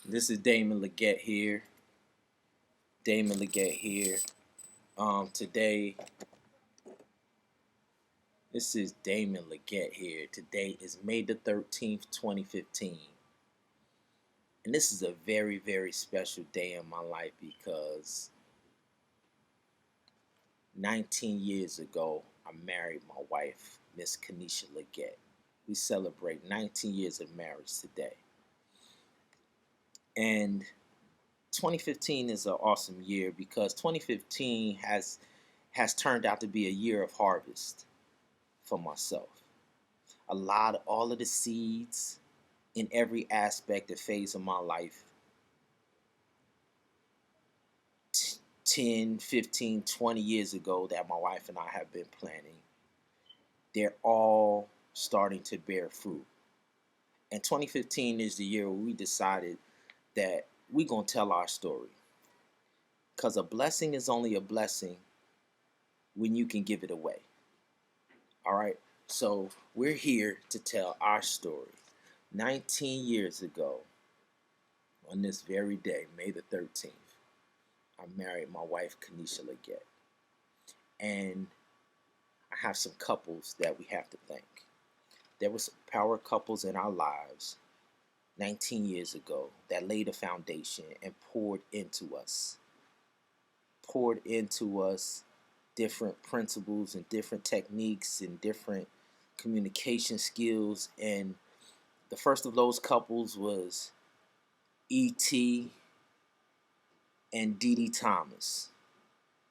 This is Damon Leggett here. Damon Leggett here. Today, this is Damon Leggett here. Today is May the 13th, 2015. And this is a very, very special day in my life because 19 years ago, I married my wife, Miss Kanisha Leggett. We celebrate 19 years of marriage today. And 2015 is an awesome year because 2015 has turned out to be a year of harvest for myself. All of the seeds in every aspect and phase of my life 10, 15, 20 years ago that my wife and I have been planting, they're all starting to bear fruit. And 2015 is the year where we decided that we're going to tell our story. Because a blessing is only a blessing when you can give it away. All right? So we're here to tell our story. 19 years ago, on this very day, May the 13th, I married my wife, Kanisha Leggett. And I have some couples that we have to thank. There were some power couples in our lives 19 years ago that laid a foundation and poured into us different principles and different techniques and different communication skills. And the first of those couples was E.T. and Dee Dee Thomas.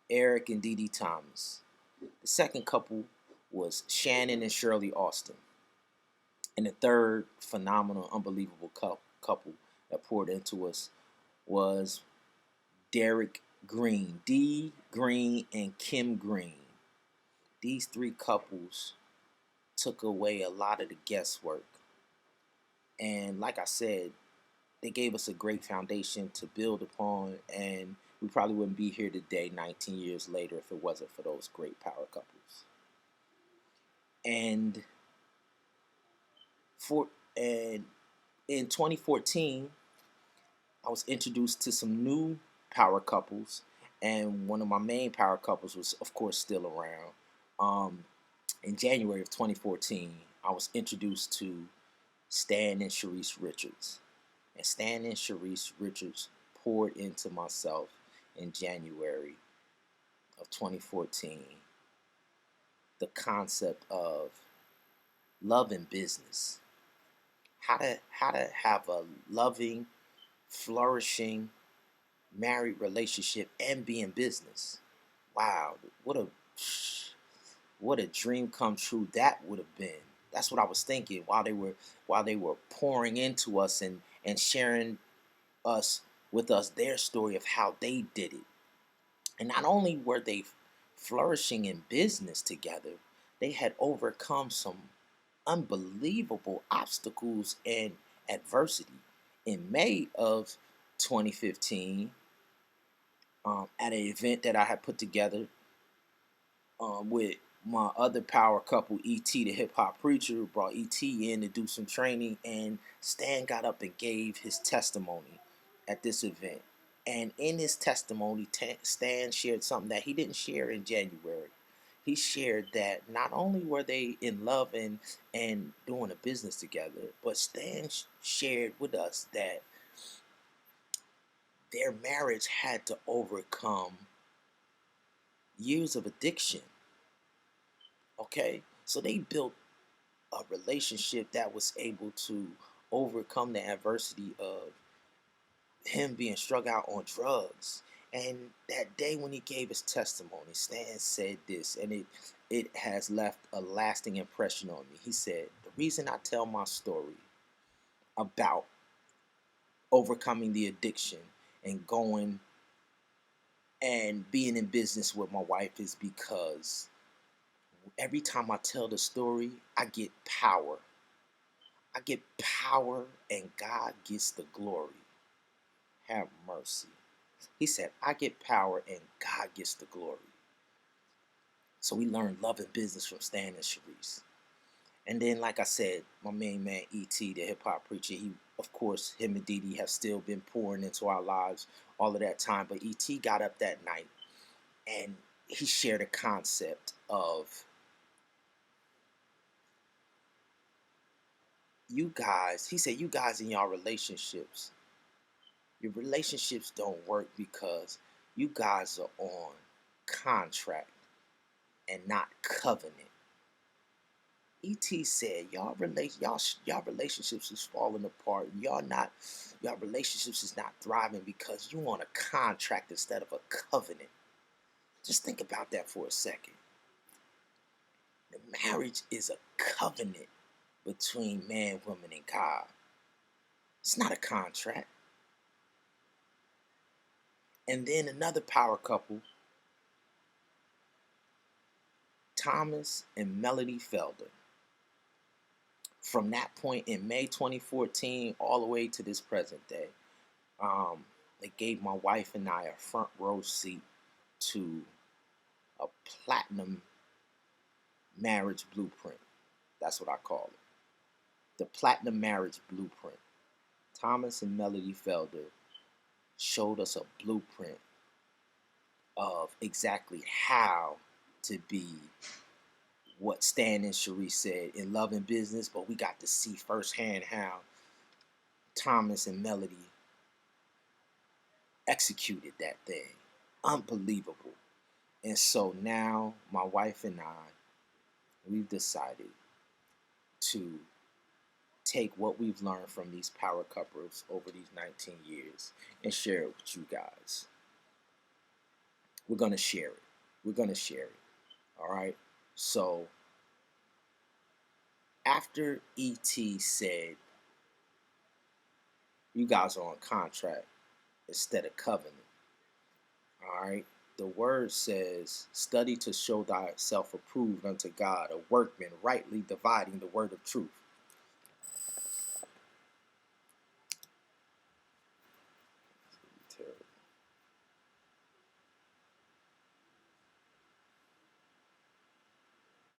Eric and Dee Dee Thomas. The second couple was Shannon and Shirley Austin. And the third phenomenal, unbelievable couple that poured into us was Derek Green, D. Green and Kim Green. These three couples took away a lot of the guesswork. And like I said, they gave us a great foundation to build upon, and we probably wouldn't be here today 19 years later if it wasn't for those great power couples. And for and in 2014, I was introduced to some new power couples, and one of my main power couples was, of course, still around. In January of 2014, I was introduced to Stan and Sharice Richards. And Stan and Sharice Richards poured into myself in January of 2014 the concept of love and business. How to have a loving, flourishing, married relationship and be in business. Wow, what a dream come true that would have been. That's what I was thinking while they were pouring into us and sharing us with us their story of how they did it. And not only were they flourishing in business together, they had overcome some unbelievable obstacles and adversity. In May of 2015, at an event that I had put together with my other power couple, E.T., the hip hop preacher, brought E.T. in to do some training, and Stan got up and gave his testimony at this event. And in his testimony, Stan shared something that he didn't share in January. He shared that not only were they in love and doing a business together, but Stan shared with us that their marriage had to overcome years of addiction. Okay? So they built a relationship that was able to overcome the adversity of him being struck out on drugs. And that day when he gave his testimony, Stan said this, and it has left a lasting impression on me. He said, "The reason I tell my story about overcoming the addiction and going and being in business with my wife is because every time I tell the story, I get power. I get power and God gets the glory. Have mercy." He said, "I get power and God gets the glory." So we learned love and business from Stan and Sharice. And then, like I said, my main man E.T., the hip hop preacher, he, of course, him and Dee Dee have still been pouring into our lives all of that time. But E.T. got up that night and he shared a concept of you guys. He said, you guys in your relationships don't work because you guys are on contract and not covenant. Et said y'all relationships is falling apart. Y'all relationships is not thriving because you on a contract instead of a covenant. Just think about that for a second. The marriage is a covenant between man, woman, and God. It's not a contract. And then another power couple, Thomas and Melody Felder. From that point in May 2014 all the way to this present day, they gave my wife and I a front row seat to a platinum marriage blueprint. That's what I call it. The platinum marriage blueprint. Thomas and Melody Felder showed us a blueprint of exactly how to be what Stan and Cherie said in love and business, but we got to see firsthand how Thomas and Melody executed that thing. Unbelievable. And so now my wife and I, we've decided to take what we've learned from these power couples over these 19 years and share it with you guys. We're going to share it. We're going to share it. All right. So after ET said, you guys are on contract instead of covenant. All right. The word says, study to show thyself approved unto God, a workman rightly dividing the word of truth.